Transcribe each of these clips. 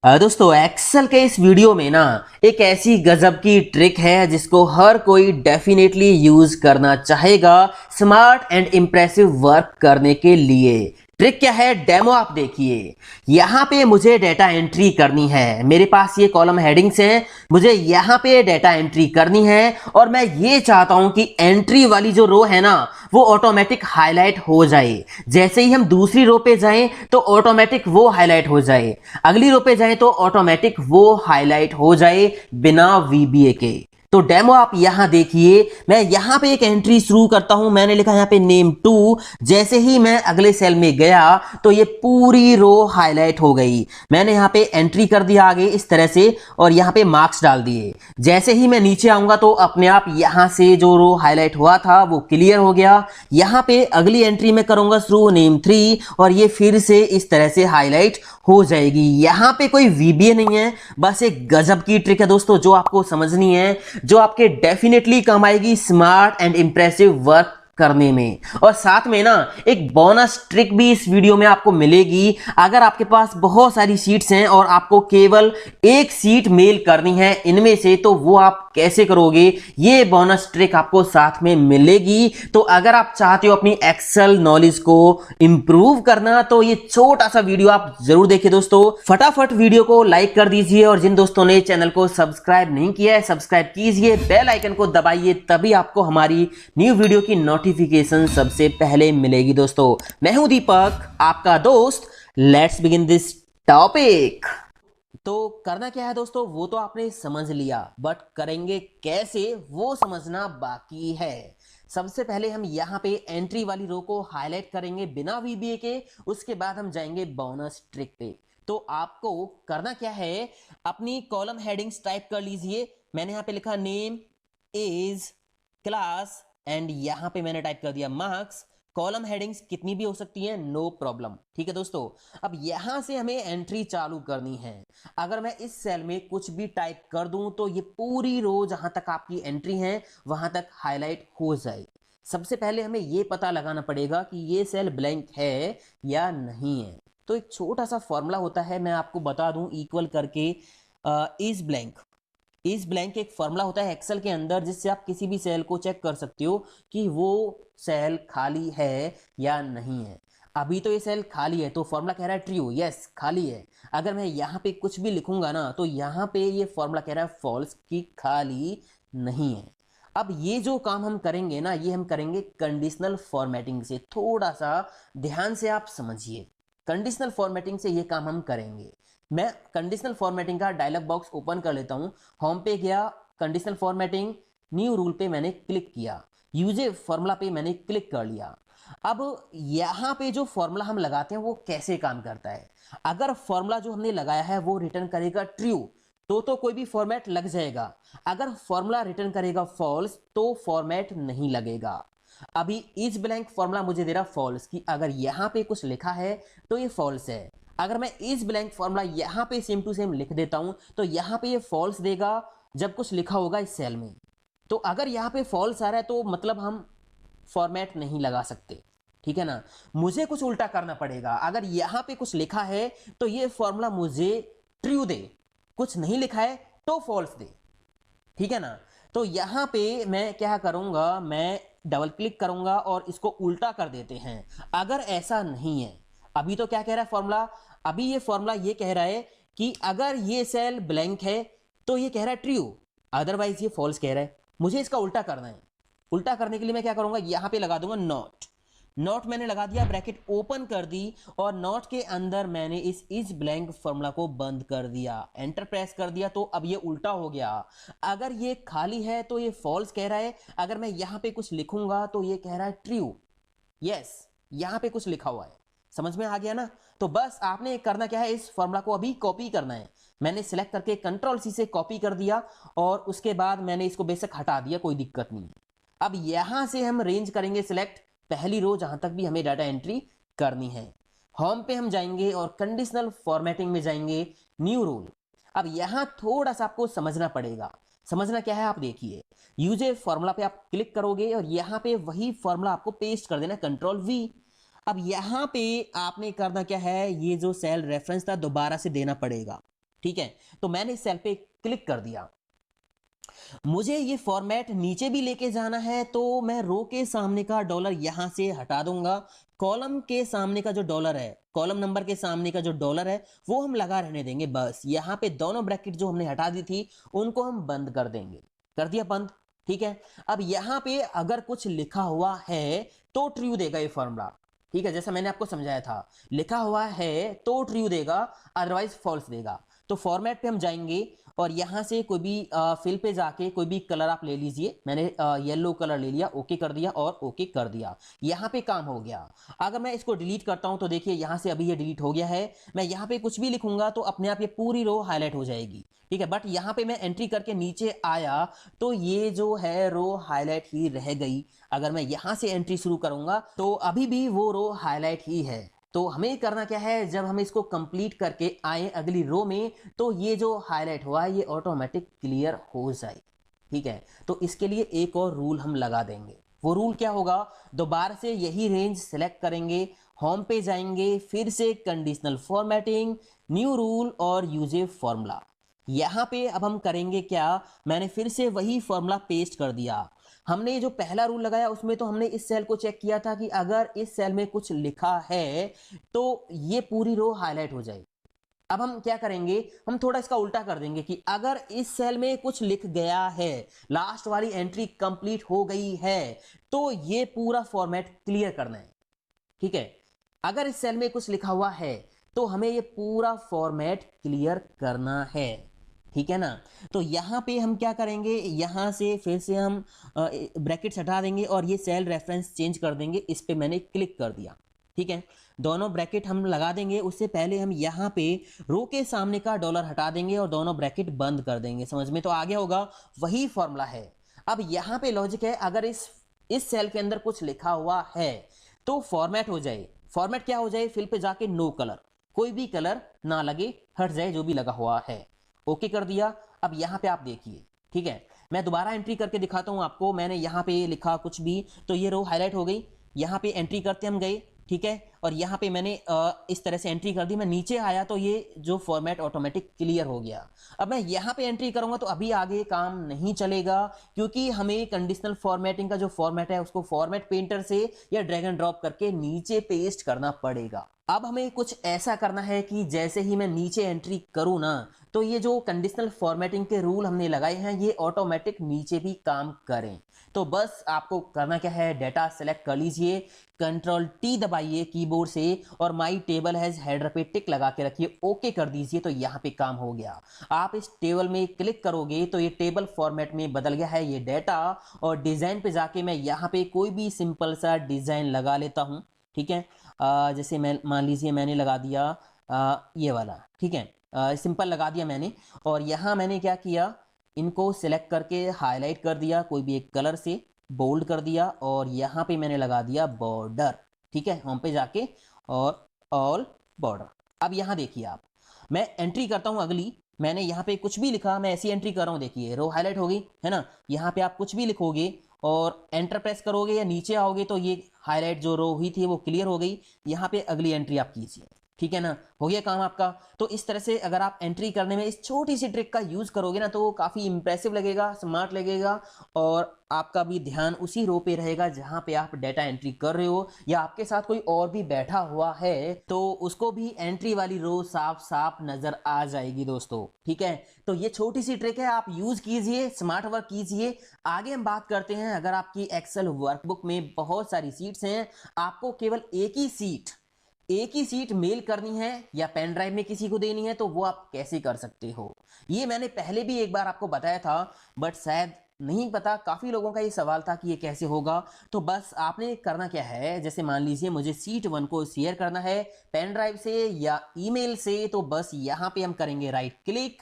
दोस्तों एक्सेल के इस वीडियो में ना एक ऐसी गजब की ट्रिक है जिसको हर कोई डेफिनेटली यूज करना चाहेगा स्मार्ट एंड इम्प्रेसिव वर्क करने के लिए। ट्रिक क्या है, डेमो आप देखिए। यहाँ पे मुझे डेटा एंट्री करनी है, मेरे पास ये कॉलम हेडिंग्स हैं, मुझे यहाँ पे डेटा एंट्री करनी है और मैं ये चाहता हूं कि एंट्री वाली जो रो है ना वो ऑटोमेटिक हाईलाइट हो जाए। जैसे ही हम दूसरी रो पे जाएं तो ऑटोमेटिक वो हाईलाइट हो जाए, अगली रो पे जाएं तो ऑटोमेटिक वो हाईलाइट हो जाए बिना वीबीए के। तो डेमो आप यहां देखिए, मैं यहां पे एक एंट्री शुरू करता हूं। मैंने लिखा यहां पे नेम 2। जैसे ही मैं अगले सेल में गया तो ये पूरी रो हाईलाइट हो गई। मैंने यहां पे एंट्री कर दिया आगे इस तरह से और यहां पे मार्क्स डाल दिए। जैसे ही मैं नीचे आऊंगा तो अपने आप यहां से जो रो हाईलाइट हुआ था वो क्लियर हो गया। यहां पे अगली एंट्री में करूंगा शुरू नेम 3 और ये फिर से इस तरह से हाईलाइट हो जाएगी। यहां पे कोई वीबीए नहीं है, बस एक गजब की ट्रिक है दोस्तों जो आपको समझनी है, जो आपके डेफिनेटली काम आएगी स्मार्ट एंड इंप्रेसिव वर्क करने में। और साथ में ना एक बोनस ट्रिक भी इस वीडियो में आपको मिलेगी। अगर आपके पास बहुत सारी सीट्स हैं और आपको केवल एक सीट मेल करनी है इनमें से, तो वो आप कैसे करोगे, ये बोनस ट्रिक आपको साथ में मिलेगी। तो अगर आप चाहते हो अपनी एक्सेल नॉलेज को इंप्रूव करना तो ये छोटा सा वीडियो आप जरूर देखिए दोस्तों। फटाफट वीडियो को लाइक कर दीजिए और जिन दोस्तों ने चैनल को सब्सक्राइब नहीं किया है सब्सक्राइब कीजिए, बेल आइकन को दबाइए, तभी आपको हमारी न्यू वीडियो की नोटिफिकेशन सबसे पहले मिलेगी। दोस्तों मैं हूं दीपक, आपका दोस्त। Let's begin this topic. तो करना क्या है दोस्तों वो तो आपने समझ लिया, बट करेंगे कैसे वो समझना बाकी है। सबसे पहले हम यहाँ पे एंट्री वाली रो को हाईलाइट करेंगे बिना वीबीए के, उसके बाद हम जाएंगे बोनस ट्रिक पे। तो आपको करना क्या है, अपनी कॉलम हेडिंग्स टाइप कर लीजिए। मैंने यहाँ पे लिखा नेम, एज, क्लास एंड यहाँ पे मैंने टाइप कर दिया मार्क्स। कॉलम हेडिंग्स कितनी भी हो सकती हैं, नो प्रॉब्लम। ठीक है दोस्तों, अब यहां से हमें एंट्री चालू करनी है। अगर मैं इस सेल में कुछ भी टाइप कर दूं तो ये पूरी रो जहां तक आपकी एंट्री है वहां तक हाईलाइट हो जाए। सबसे पहले हमें ये पता लगाना पड़ेगा कि ये सेल ब्लैंक है या नहीं है। तो एक छोटा सा फॉर्मूला होता है, मैं आपको बता दूं, इक्वल करके इज ब्लैंक। इज ब्लैंक एक फॉर्मूला होता है एक्सेल के अंदर जिससे आप किसी भी सेल को चेक कर सकते हो कि वो सेल खाली है या नहीं है। अभी तो ये सेल खाली है तो फॉर्मूला कह रहा है ट्रू, यस खाली है। अगर मैं यहाँ पे कुछ भी लिखूंगा ना तो यहाँ पे ये फॉर्मूला कह रहा है फॉल्स, कि खाली नहीं है। अब ये जो काम हम करेंगे ना ये हम करेंगे कंडीशनल फॉर्मेटिंग से। थोड़ा सा ध्यान से आप समझिए, कंडीशनल फॉर्मेटिंग से ये काम हम करेंगे। मैं कंडीशनल फॉर्मेटिंग का डायलॉग बॉक्स ओपन कर लेता हूं। होम पे गया, कंडीशनल फॉर्मेटिंग, न्यू रूल पे मैंने क्लिक किया, यूज फॉर्मूला पे मैंने क्लिक कर लिया। अब यहां पे जो फॉर्मूला हम लगाते हैं वो कैसे काम करता है। अगर फॉर्मूला जो हमने लगाया है वो रिटर्न करेगा ट्रू तो कोई भी फॉर्मेट लग जाएगा। अगर फॉर्मूला रिटर्न करेगा फॉल्स तो फॉर्मेट नहीं लगेगा। अभी इज ब्लैंक फॉर्मूला मुझे दे रहा फॉल्स, कि अगर यहां पे कुछ लिखा है तो ये फॉल्स है। अगर मैं इस ब्लैंक फॉर्मूला यहां पे सेम टू सेम लिख देता हूं तो यहां पे ये फॉल्स देगा जब कुछ लिखा होगा इस सेल में। तो अगर यहां पे फॉल्स आ रहा है तो मतलब हम फॉर्मेट नहीं लगा सकते, ठीक है ना। मुझे कुछ उल्टा करना पड़ेगा। अगर यहां पे कुछ लिखा है तो ये फॉर्मूला मुझे ट्रू दे, कुछ नहीं लिखा है तो फॉल्स दे, ठीक है ना। तो यहां पे मैं क्या करूंगा, मैं डबल क्लिक करूंगा और इसको उल्टा कर देते हैं। अगर ऐसा नहीं है, अभी तो क्या कह रहा है फॉर्मूला, अभी ये फॉर्मूला ये कह रहा है कि अगर ये सेल ब्लैंक है तो ये कह रहा है ट्रू, अदरवाइज ये फॉल्स कह रहा है। मुझे इसका उल्टा करना है। उल्टा करने के लिए मैं क्या करूंगा, यहां पे लगा दूंगा नॉट। नॉट मैंने लगा दिया, ब्रैकेट ओपन कर दी और नॉट के अंदर मैंने इस ब्लैंक फॉर्मूला को बंद कर दिया, एंटर प्रेस कर दिया। तो अब ये उल्टा हो गया। अगर ये खाली है तो ये फॉल्स कह रहा है, अगर मैं यहां पे कुछ लिखूंगा तो ये कह रहा है ट्रू, यस यहां पे कुछ लिखा हुआ है। समझ में आ गया ना। तो बस आपने करना क्या है, इस फॉर्मूला को अभी कॉपी करना है। मैंने सिलेक्ट करके कंट्रोल सी से कॉपी कर दिया और उसके बाद मैंने इसको बेशक हटा दिया, कोई दिक्कत नहीं है। अब यहां से हम रेंज करेंगे सिलेक्ट पहली रो जहां तक भी हमें डाटा एंट्री करनी है। होम पे हम जाएंगे और कंडीशनल फॉर्मेटिंग में जाएंगे, न्यू रूल। अब यहां थोड़ा सा आपको समझना पड़ेगा। समझना क्या है आप देखिए, यूज फॉर्मूला पे आप क्लिक करोगे और यहां पे वही फॉर्मूला आपको पेस्ट कर देना, कंट्रोल वी। अब यहां पे आपने करना क्या है, ये जो सेल रेफरेंस था दोबारा से देना पड़ेगा, ठीक है, तो मैंने इस सेल पे क्लिक कर दिया। मुझे ये फॉर्मेट नीचे भी लेके जाना है तो मैं रो के सामने का डॉलर यहां से हटा दूंगा, कॉलम के सामने का जो डॉलर है, कॉलम नंबर के सामने का जो डॉलर है वो हम लगा रहने देंगे। बस यहां पे दोनों ब्रैकेट जो हमने हटा दी थी उनको हम बंद कर देंगे। कर दिया बंद, ठीक है। अब यहां पे अगर कुछ लिखा हुआ है तो ट्रू देगा ये फॉर्मूला, ठीक है, जैसा मैंने आपको समझाया था, लिखा हुआ है तो ट्रू देगा, अदरवाइज फॉल्स देगा। तो फॉर्मेट पे हम जाएंगे और यहां से कोई भी फिल पे जाके कोई भी कलर आप ले लीजिए। मैंने येलो कलर ले लिया, ओके कर दिया और ओके कर दिया। यहां पे काम हो गया। अगर मैं इसको डिलीट करता हूं तो देखिए यहां से अभी ये डिलीट हो गया है। मैं यहां पे कुछ भी लिखूंगा तो अपने आप ये पूरी रो हाईलाइट हो जाएगी, ठीक है। बट यहां पे मैं एंट्री करके नीचे आया तो ये जो है रो हाईलाइट ही रह गई। अगर मैं यहां से एंट्री शुरू करूंगा तो अभी भी वो रो हाईलाइट ही है। तो हमें करना क्या है, जब हम इसको कंप्लीट करके आए अगली रो में तो ये जो हाईलाइट हुआ है ये ऑटोमेटिक क्लियर हो जाए, ठीक है। तो इसके लिए एक और रूल हम लगा देंगे। वो रूल क्या होगा, दोबारा से यही रेंज सेलेक्ट करेंगे, होम पे जाएंगे, फिर से कंडीशनल फॉर्मेटिंग, न्यू रूल और यूज फॉर्मूला। यहां पे अब हम करेंगे क्या, मैंने फिर से वही फॉर्मूला पेस्ट कर दिया। हमने जो पहला रूल लगाया उसमें तो हमने इस सेल को चेक किया था कि अगर इस सेल में कुछ लिखा है तो ये पूरी रो हाईलाइट हो जाए। अब हम क्या करेंगे, हम थोड़ा इसका उल्टा कर देंगे कि अगर इस सेल में कुछ लिख गया है, लास्ट वाली एंट्री कंप्लीट हो गई है, तो ये पूरा फॉर्मेट क्लियर करना है, ठीक है। अगर इस सेल में कुछ लिखा हुआ है तो हमें ये पूरा फॉर्मेट क्लियर करना है, ठीक है ना। तो यहां पे हम क्या करेंगे, यहां से फिर से हम ब्रैकेट्स हटा देंगे और ये सेल रेफरेंस चेंज कर देंगे। इस पे मैंने क्लिक कर दिया, ठीक है। दोनों ब्रैकेट हम लगा देंगे, उससे पहले हम यहां पे रो के सामने का डॉलर हटा देंगे और दोनों ब्रैकेट बंद कर देंगे। समझ में तो आ गया होगा, वही फॉर्मूला है। अब यहां पे लॉजिक है, अगर इस सेल के अंदर कुछ लिखा हुआ है तो फॉर्मेट हो जाए। फॉर्मेट क्या हो जाए, फिल पे जाके नो कलर, कोई भी कलर ना लगे, हट जाए जो भी लगा हुआ है। ओके कर दिया। अब यहां पे आप देखिए, ठीक है, मैं दोबारा एंट्री करके दिखाता हूं आपको। मैंने यहां पे लिखा कुछ भी तो ये रो हाईलाइट हो गई। यहां पे एंट्री करते हम गए, ठीक है, और यहां पे मैंने इस तरह से एंट्री कर दी। मैं नीचे आया तो ये जो फॉर्मेट ऑटोमेटिक क्लियर हो गया। अब मैं यहां पे एंट्री करूंगा तो अभी आगे काम नहीं चलेगा, क्योंकि हमें कंडीशनल फॉर्मेटिंग का जो फॉर्मेट है उसको फॉर्मेट पेंटर से या ड्रैग एंड ड्रॉप करके नीचे पेस्ट करना पड़ेगा। अब हमें कुछ ऐसा करना है कि जैसे ही मैं नीचे एंट्री करूं ना, तो ये जो कंडीशनल फॉर्मेटिंग के रूल हमने लगाए हैं ये ऑटोमेटिक नीचे भी काम करें। तो बस आपको करना क्या है, डेटा सेलेक्ट कर लीजिए, कंट्रोल टी दबाइए कीबोर्ड से और माई टेबल हैज हेडर पे टिक लगा के रखिए, ओके कर दीजिए। तो यहाँ पे काम हो गया। आप इस टेबल में क्लिक करोगे तो ये टेबल फॉर्मेट में बदल गया है ये डेटा। और डिजाइन पे जाके मैं यहाँ पे कोई भी सिंपल सा डिजाइन लगा लेता हूँ, ठीक है। जैसे मैं मान लीजिए मैंने लगा दिया ये वाला, ठीक है, सिंपल लगा दिया मैंने। और यहाँ मैंने क्या किया, इनको सिलेक्ट करके हाईलाइट कर दिया कोई भी एक कलर से, बोल्ड कर दिया और यहाँ पे मैंने लगा दिया बॉर्डर, ठीक है, होम पे जाके और ऑल बॉर्डर। अब यहाँ देखिए आप, मैं एंट्री करता हूँ अगली, मैंने यहाँ पे कुछ भी लिखा, मैं ऐसी एंट्री कर रहा हूँ, देखिए रो हाईलाइट हो गई है ना। यहाँ पे आप कुछ भी लिखोगे और एंटर प्रेस करोगे या नीचे आओगे तो ये हाईलाइट जो रो हुई थी वो क्लियर हो गई। यहाँ पे अगली एंट्री आप कीजिए, ठीक है ना, हो गया काम आपका। तो इस तरह से अगर आप एंट्री करने में इस छोटी सी ट्रिक का यूज करोगे ना तो काफी इंप्रेसिव लगेगा, स्मार्ट लगेगा और आपका भी ध्यान उसी रो पे रहेगा जहां पे आप डेटा एंट्री कर रहे हो, या आपके साथ कोई और भी बैठा हुआ है तो उसको भी एंट्री वाली रो साफ साफ नजर आ जाएगी दोस्तों, ठीक है। तो ये छोटी सी ट्रिक है, आप यूज कीजिए, स्मार्ट वर्क कीजिए। आगे हम बात करते हैं, अगर आपकी एक्सेल वर्कबुक में बहुत सारी सीट्स हैं, आपको केवल एक ही सीट मेल करनी है या पेन ड्राइव में किसी को देनी है, तो वो आप कैसे कर सकते हो। ये मैंने पहले भी एक बार आपको बताया था, बट शायद नहीं पता, काफी लोगों का ये सवाल था कि ये कैसे होगा। तो बस आपने करना क्या है, जैसे मान लीजिए मुझे सीट 1 को शेयर करना है पेन ड्राइव से या ईमेल से, तो बस यहां पे हम करेंगे राइट क्लिक,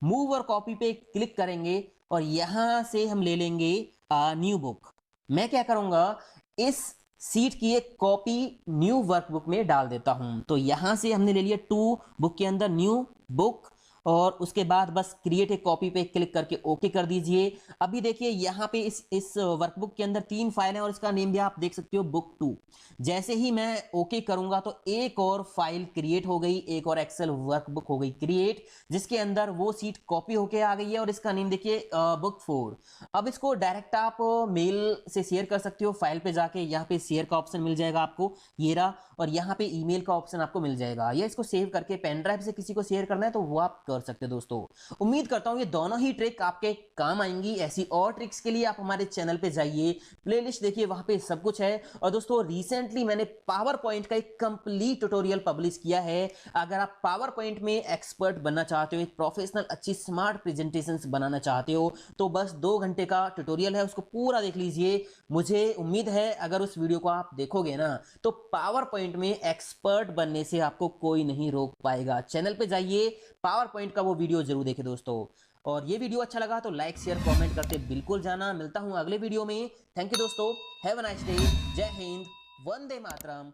मूव और कॉपी पे क्लिक करेंगे और यहां से हम ले लेंगे न्यू बुक। मैं क्या करूंगा, इस सीट की एक कॉपी न्यू वर्कबुक में डाल देता हूं। तो यहां से हमने ले लिया टू बुक के अंदर न्यू बुक और उसके बाद बस क्रिएट ए कॉपी पे क्लिक करके ओके कर दीजिए। अभी देखिए यहाँ पे इस वर्कबुक के अंदर 3 फाइल है और इसका नेम भी आप देख सकते हो बुक 2। जैसे ही मैं ओके करूंगा तो एक और फाइल क्रिएट हो गई, एक और एक्सेल वर्कबुक हो गई क्रिएट, जिसके अंदर वो सीट कॉपी होके आ गई है और इसका नेम देखिए बुक 4। अब इसको डायरेक्ट आप मेल से शेयर कर सकते हो। फाइल पे जाके यहाँ पे शेयर का ऑप्शन मिल जाएगा आपको, ये रहा, और यहाँ पे ईमेल का ऑप्शन आपको मिल जाएगा, या इसको सेव करके पेन ड्राइव से किसी को शेयर करना है तो वो आप कर सकते हो। दोस्तों उम्मीद करता हूं ये दोनों ही ट्रिक आपके काम आएंगी। ऐसी और ट्रिक्स के लिए आप हमारे चैनल पे जाइए, प्लेलिस्ट देखिए, वहां पे सब कुछ है। और दोस्तों रिसेंटली मैंने पावर पॉइंट का एक कंप्लीट ट्यूटोरियल पब्लिश किया है। अगर आप पावर पॉइंट में एक्सपर्ट बनना चाहते हो, एक प्रोफेशनल अच्छी स्मार्ट प्रेजेंटेशंस बनाना चाहते हो, तो बस 2 घंटे का ट्यूटोरियल है, उसको पूरा देख लीजिए। मुझे उम्मीद है अगर उस वीडियो को आप देखोगे ना तो पावर पॉइंट में एक्सपर्ट बनने से आपको कोई नहीं रोक पाएगा। चैनल पे जाइए, पावर पॉइंट का वो वीडियो जरूर देखें दोस्तों। और ये वीडियो अच्छा लगा तो लाइक शेयर कमेंट करते बिल्कुल जाना। मिलता हूं अगले वीडियो में। थैंक यू दोस्तों, हैव अ नाइस डे, जय हिंद, वंदे मातरम।